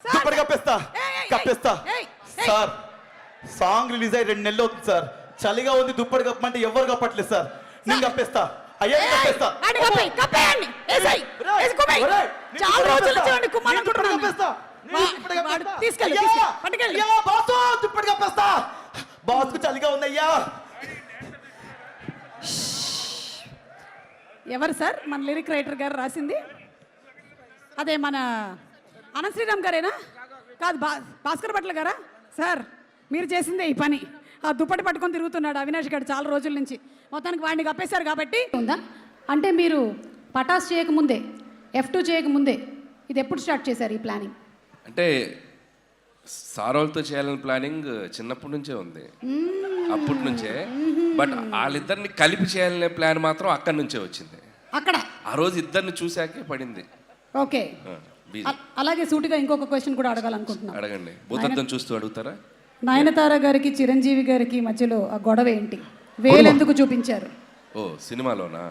దుప్పటి కప్పేస్తా కప్పేస్తా sir. Song release అయ్యి 2 నెలలు అవుతుంది సార్. చలిగా ఉంది, దుప్పటి కప్పమంటే ఎవరు కప్పట్లేదు సార్. నేను కప్పేస్తా. అయ్యా కప్పేస్తా. చాలా రోజుల నుంచి వాడిని కుమ్మాలని దుప్పటి కప్పేస్తా. దుప్పటి కప్పేస్తా. బాస్ కు చలిగా ఉందయ్యా. ఎవరు సార్ మన లిరిక్ రైటర్ గారు రాసింది? అదే మన అనంత శ్రీరామ్ గారేనా? కాదు, భాస్కర్ భట్ల గారా? సార్ మీరు చేసిందే ఈ పని. ఆ దుప్పటి పట్టుకొని తిరుగుతున్నాడు అవినాష్ గారు చాలా రోజుల నుంచి. మొత్తానికి వాడిని కప్పేశారు కాబట్టి ఉందా అంటే మీరు పటాస్ చేయకముందే, F2 చేయకముందే ఇది ఎప్పుడు స్టార్ట్ చేశారు ఈ ప్లానింగ్? అంటే సారోల్తో చేయాలని ప్లానింగ్ చిన్నప్పటి నుంచే ఉంది, అప్పటి నుంచే. బట్ వాళ్ళిద్దరిని కలిపి చేయాలనే ప్లాన్ మాత్రం అక్కడి నుంచే వచ్చింది. అక్కడ ఆ రోజు ఇద్దరిని చూశాకే పడింది. ఓకే, అలాగే సూటిగా ఇంకొక క్వశ్చన్ కూడా అడగాలనుకుంటున్నాను. అడగండి. భూతద్దం చూస్తూ అడుగుతారా? నయనతార గారికి చిరంజీవి గారికి మధ్యలో ఆ గొడవ ఏంటి? వేలు ఎందుకు చూపించారు? ఓ సినిమాలోనా?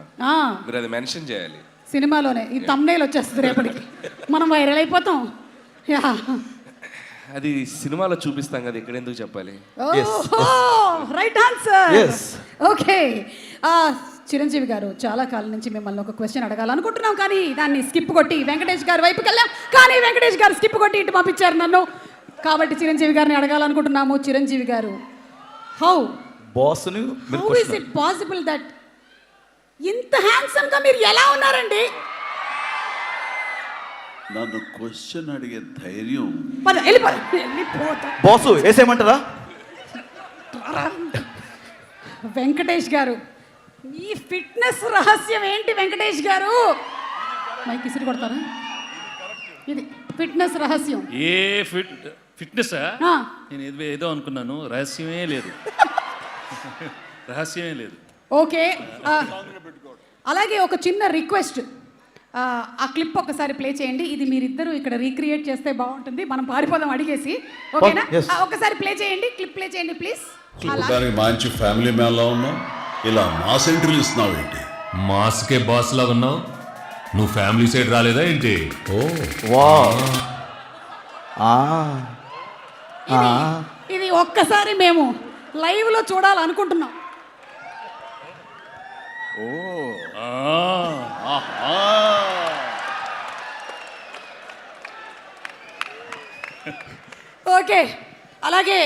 మీరు అది మెన్షన్ చేయాలి. సినిమాలోనే ఈ థంబ్నెయిల్ వచ్చేస్తుంది రేపటికి, మనం వైరల్ అయిపోతాం. అది సినిమాలో చూపిస్తాం కదా, ఇక్కడ ఎందుకు చెప్పాలి? Right answer. ఓకే, చిరంజీవి గారు చాలా కాలం నుంచి మిమ్మల్ని ఒక క్వశ్చన్ అడగాలనుకుంటున్నాం, కానీ దాన్ని స్కిప్ కొట్టి వెంకటేష్ గారి వైపుకి వెళ్ళాం. కానీ వెంకటేష్ గారు స్కిప్ కొట్టి ఇటు పంపించారు నన్ను. కాబట్టి చిరంజీవి గారిని అడగాలనుకుంటున్నాము. చిరంజీవి గారు, how is it possible that ఇంత హ్యాండ్సమ్ గా మీరు ఎలా ఉన్నారండి? నన్ను క్వశ్చన్ అడిగే ధైర్యం బాసు వేసేయమంటారా? వెంకటేష్ గారు, మీ ఫిట్నెస్ రహస్యం ఏంటి వెంకటేష్ గారు? మైక్ ఇసిరి కొడతారా? ఇది ఫిట్నెస్ రహస్యం. ఏ ఫిట్నెస్ నేను ఏదో అనుకున్నాను. రహస్యమే లేదు. రహస్యమే లేదు. ఓకే, అలాగే ఒక చిన్న రిక్వెస్ట్, ఆ క్లిప్ ఒకసారి ప్లే చేయండి. ఇది మీరిద్దరూ ఇక్కడ రీక్రియేట్ చేస్తే బాగుంటుంది. మనం పారిపోదాం అడిగేసి. ఓకేనా? ఒకసారి ప్లే చేయండి, క్లిప్ ప్లే చేయండి ప్లీజ్. దానికి మంచి ఫ్యామిలీ మ్యాన్ లా ఉన్నావు, ఇలా మాస్ ఎంట్రీలు ఇస్తున్నావు ఏంటి? మాస్కే బాస్ లా ఉన్నావు, నువ్వు ఫ్యామిలీ సైడ్ రాలేదా ఏంటి? ఇది ఒక్కసారి మేము లైవ్ లో చూడాలనుకుంటున్నాం. ఓకే, అలాగే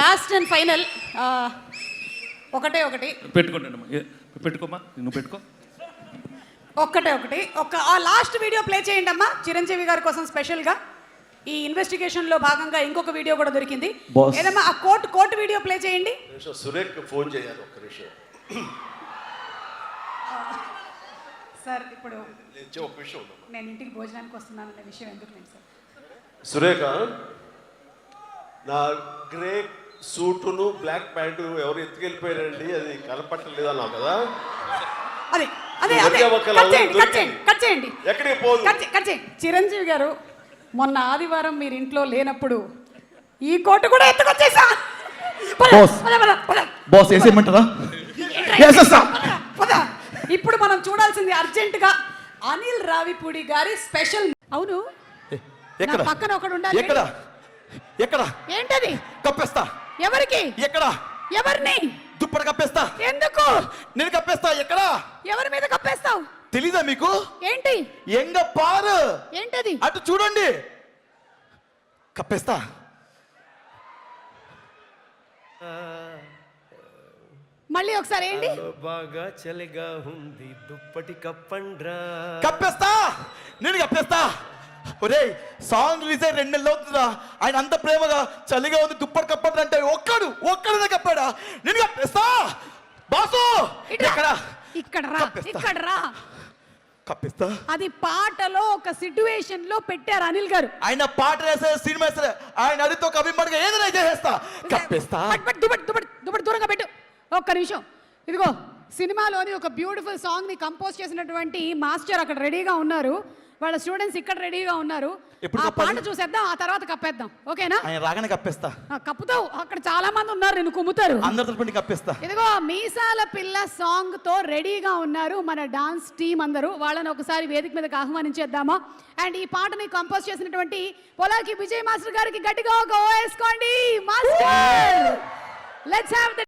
లాస్ట్ అండ్ ఫైనల్ ఒకటి పెట్టుకోమా, నువ్వు పెట్టుకో. ఒకటి ఆ లాస్ట్ వీడియో ప్లే చేయండి అమ్మా, చిరంజీవి గారి కోసం స్పెషల్గా. ఈ ఇన్వెస్టిగేషన్ లో భాగంగా ఇంకొక వీడియో కూడా దొరికింది. ఏదమ్మా ఆ కోర్టు వీడియో ప్లే చేయండి. సురేఖ్ ఫోన్ చేయాలి ఒక్క నిమిషం. సార్ ఇప్పుడు నేను ఇంటికి భోజనానికి వస్తున్నాను అనే విషయం ఎందుకు లేదు సార్? సురేఖ, నా గ్రే సూటును బ్లాక్ ప్యాంటు ఎవరు ఎత్తుకెళ్ళిపోయారండి, అది కనపట్టలేదు అన్నావు కదా? అదే కట్ చేయండి. ఎక్కడికి పోదు. చిరంజీవి గారు, మొన్న ఆదివారం మీరు ఇంట్లో లేనప్పుడు ఈ కోటు కూడా ఎత్తుకొచ్చేసా. బాస్ వేసేయమంటారా? ఇప్పుడు మనం చూడాల్సింది అర్జెంట్ గా అనిల్ రావిపూడి గారి స్పెషల్. అవును, పక్కన ఒకడు ఉండాలి. ఎక్కడ ఏంటది? కప్పేస్తా. ఎవరికి? ఎక్కడ? ఎవరిని? దుప్పటి కప్పేస్తా. ఎందుకు? నేను కప్పేస్తా. ఎక్కడ? ఎవరి మీద కప్పేస్తావు? తెలీదా మీకు? ఏంటి? ఎంగ పారు. ఏంటది? అటు చూడండి. కప్పేస్తా. మళ్ళీ ఒకసారి ఏంటి? బాగా చలిగా ఉంది, దుప్పటి కప్పండ్రా. కప్పేస్తా. నేను కప్పేస్తా. ఒరేయ్, సాంగ్ రిలీజ్ అయ్యి 2 నెలలు అవుతుందా? ఆయన అంత ప్రేమగా చలిగా ఉంది దుప్పటి కప్పండి అంటే ఒక్కడే కప్పాడా? నేను కప్పేస్తా. బాసు ఇక్కడ రా. కప్పిస్తా. అది పాటలో ఒక సిట్యుయేషన్ లో పెట్టారు అనిల్ గారు. ఆయన పాట వేసారు, సినిమా వేసారు, ఆయన అడితో అభిమానిగా ఏదైనా చేసేస్తా. కప్పిస్తా. దుప్పటి దూరంగా పెట్టు. ఒక్క నిమిషం. ఇదిగో సినిమాలోని ఒక బ్యూటిఫుల్ సాంగ్ ని కంపోజ్ చేసినటువంటి మాస్టర్ అక్కడ రెడీగా ఉన్నారు. వాళ్ళ స్టూడెంట్స్ ఇక్కడ రెడీగా ఉన్నారు. ఎప్పుడు ఆ కప్పాలి? పాట చూసేద్దాం, ఆ తర్వాత కప్పేద్దాం. ఓకేనా? ఆయన రాగానే కప్పేస్తా, కప్పుతావు, అక్కడ చాలా మంది ఉన్నారు నిన్ను కుమ్ముతారు. అందరి తరపున కప్పేస్తా. ఇదిగో మీసాల పిల్ల సాంగ్ తో రెడీగా ఉన్నారు మన డాన్స్ టీం అందరూ. వాళ్ళని ఒకసారి వేదిక మీదకి ఆహ్వానించేద్దామా? అండ్ ఈ పాటని కంపోజ్ చేసినటువంటి పొలాకి విజయ్ మాస్టర్ గారికి గట్టిగా ఒక ఓ వేసుకోండి. Master, let's have the